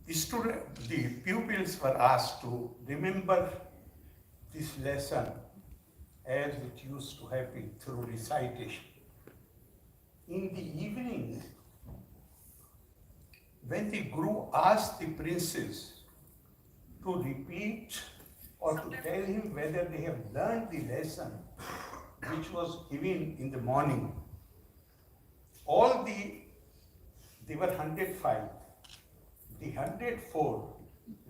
the pupils were asked to remember this lesson as it used to happen through recitation. In the evening, when the Guru asked the princes to repeat or to tell him whether they have learned the lesson which was given in the morning, they were 105. The 104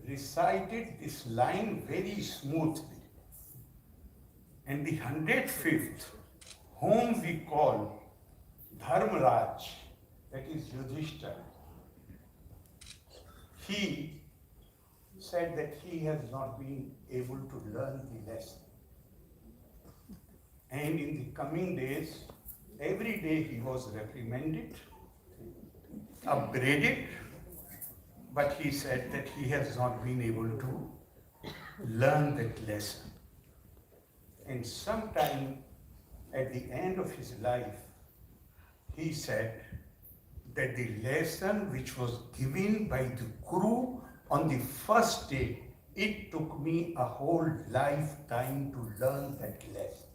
recited this line very smoothly. And the 105th, whom we call Dharmaraj, that is Yudhishthira, he said that he has not been able to learn the lesson. And in the coming days, every day he was reprimanded, upbraided, but he said that he has not been able to learn that lesson. And sometime at the end of his life, he said that the lesson which was given by the Guru on the first day, it took me a whole lifetime to learn that lesson.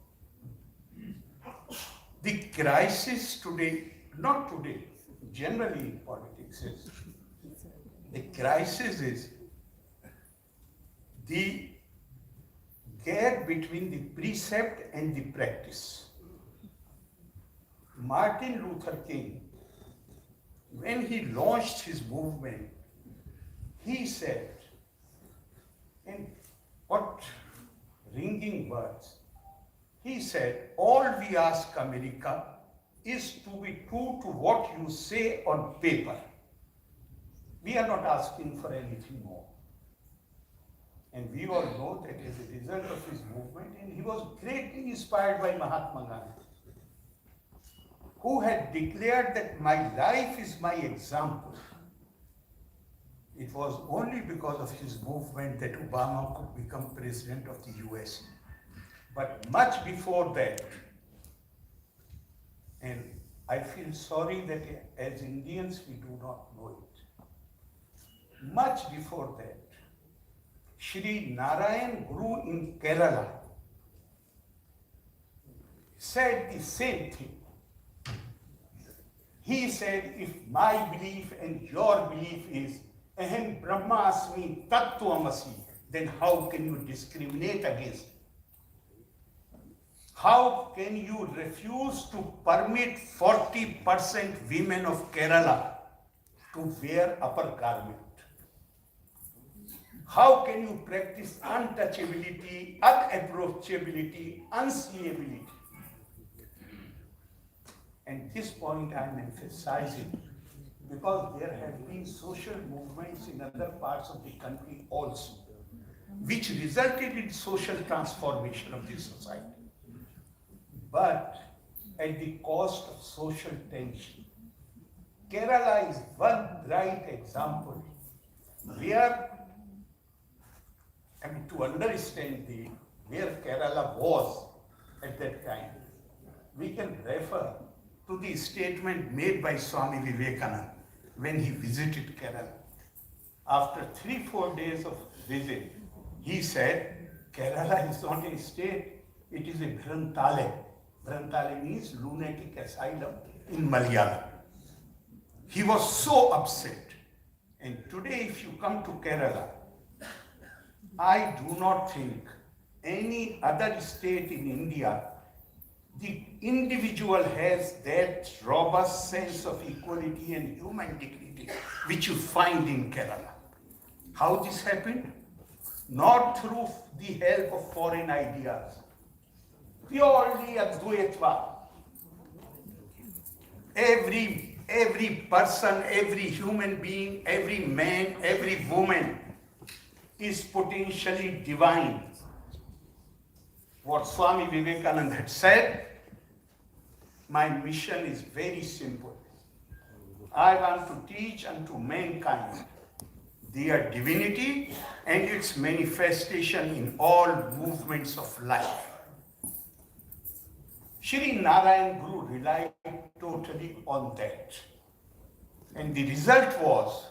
The crisis today, not today, generally in politics is, the crisis is the gap between the precept and the practice. Martin Luther King, when he launched his movement, he said, in what ringing words, he said, all we ask America is to be true to what you say on paper. We are not asking for anything more. And we all know that as a result of his movement, and he was greatly inspired by Mahatma Gandhi, who had declared that my life is my example. It was only because of his movement that Obama could become president of the US. But much before that, and I feel sorry that as Indians we do not know it. Much before that, Shri Narayan Guru in Kerala said the same thing. He said, if my belief and your belief is Aham Brahmasmi Tattvamasi, then how can you discriminate against it? How can you refuse to permit 40% women of Kerala to wear upper garment? How can you practice untouchability, unapproachability, unseeability? And this point I am emphasizing because there have been social movements in other parts of the country also, which resulted in social transformation of the society. But at the cost of social tension. Kerala is one bright example where, to understand where Kerala was at that time, we can refer to the statement made by Swami Vivekananda when he visited Kerala. After 3-4 days of visit, he said, Kerala is not a state, it is a Granthale. Granthale means Lunatic Asylum in Malayalam. He was so upset. And today, if you come to Kerala, I do not think any other state in India, the individual has that robust sense of equality and human dignity which you find in Kerala. How this happened? Not through the help of foreign ideas. Purely Advaitva. Every person, every human being, every man, every woman is potentially divine. What Swami Vivekananda had said, my mission is very simple. I want to teach unto mankind their divinity and its manifestation in all movements of life. Shri Narayan Guru relied totally on that. And the result was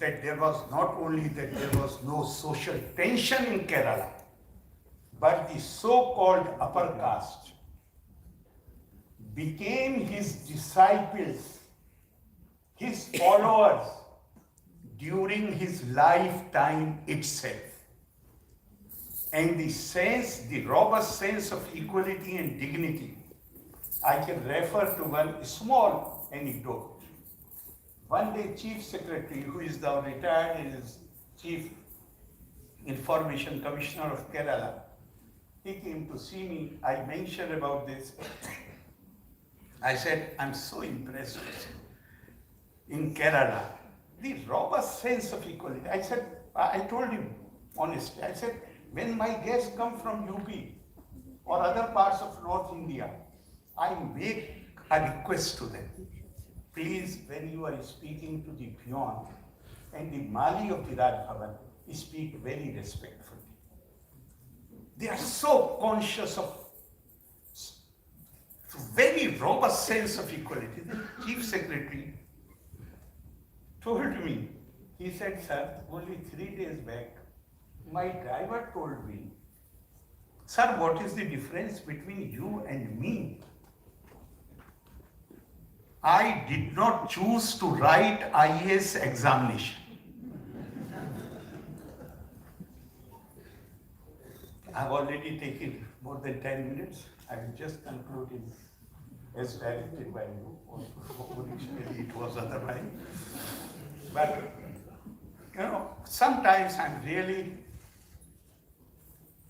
that there was not only that there was no social tension in Kerala, but the so-called upper caste became his disciples, his followers during his lifetime itself. And the sense, the robust sense of equality and dignity, I can refer to one small anecdote. One day, Chief Secretary, who is now retired and is Chief Information Commissioner of Kerala, he came to see me. I mentioned about this. I said, I'm so impressed in Kerala, the robust sense of equality. I told him honestly, I said, when my guests come from UP or other parts of North India, I make a request to them. Please, when you are speaking to the peon and the Mali of the Raj Bhavan, speak very respectfully. They are so conscious of very robust sense of equality. The Chief Secretary told me, he said, sir, only 3 days back, my driver told me, sir, what is the difference between you and me? I did not choose to write IAS examination. I've already taken more than 10 minutes. I will just conclude in as directed by you. Originally it was otherwise. But, sometimes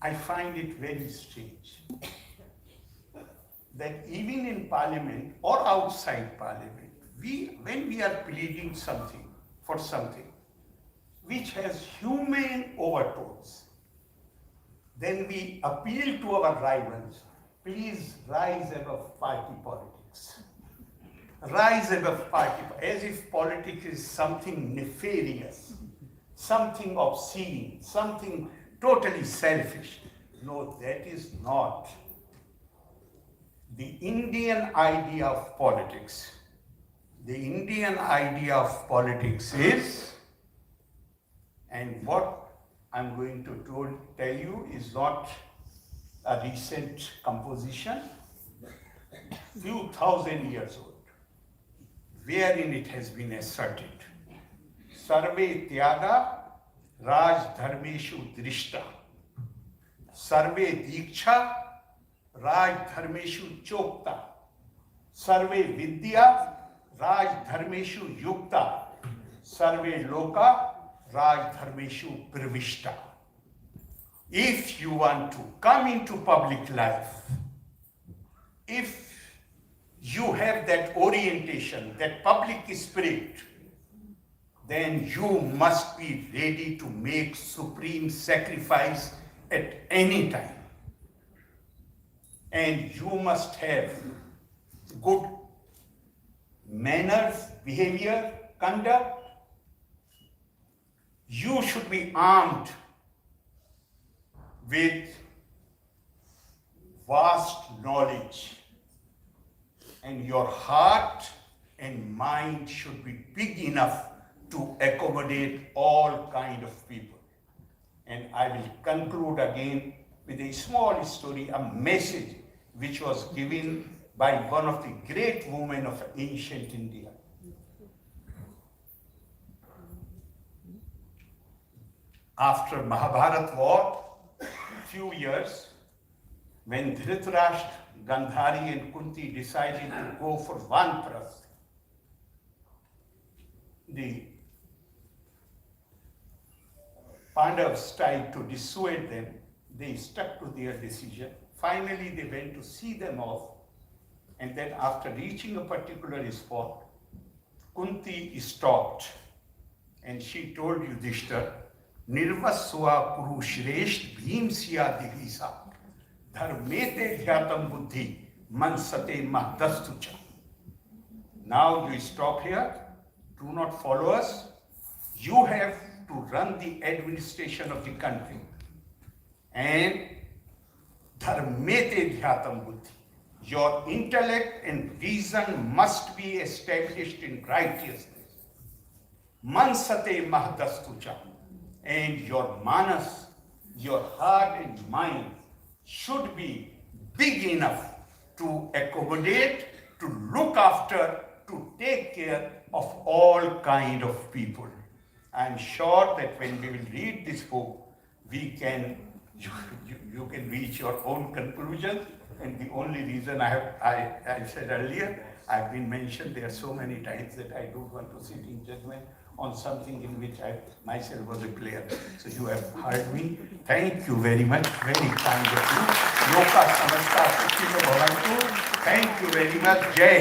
I find it very strange that even in Parliament or outside Parliament, when we are pleading for something which has humane overtones, then we appeal to our rivals, please rise above party politics. Rise above party, as if politics is something nefarious, something obscene, something totally selfish. No, that is not. The Indian idea of politics. The Indian idea of politics is, and what I'm going to tell you is not a recent composition, few thousand years old, wherein it has been asserted, Sarve Tyaga Raj Dharmeshu Drishta, Sarve Diksha Raj Dharmeshu Chokta, Sarve Vidya Raj Dharmeshu Yukta, Sarve Loka Raj Dharmeshu Pravishta. If you want to come into public life, if you have that orientation, that public spirit, then you must be ready to make supreme sacrifice at any time. And you must have good manners, behavior, conduct. You should be armed with vast knowledge, and your heart and mind should be big enough to accommodate all kind of people. And I will conclude again with a small story, a message which was given by one of the great women of ancient India. After Mahabharat war, few years, when Dhritarashtra, Gandhari and Kunti decided to go for Vanprastha, the Pandavas tried to dissuade them. They stuck to their decision. Finally, they went to see them off. And then after reaching a particular spot, Kunti stopped and she told Yudhishthira, Nirvaswa Kuru Shresht Bhim Siya Divisa Dharmete Dhyatam Buddhi Mansate Mahdastucha. Now you stop here, do not follow us. You have to run the administration of the country. And Dharmete Dhyatam Buddhi. Your intellect and reason must be established in righteousness. Mansate Mahdastucha. And your manas, your heart and mind should be big enough to accommodate, to look after, to take care of all kind of people. I am sure that when we will read this book, you can reach your own conclusions. And the only reason I said earlier, I've been mentioned there so many times that I don't want to sit in judgment on something in which I myself was a player. So you have heard me. Thank you very much. Very kind of you. Loka samasta sukhino bhavantu. Thank you very much. Jai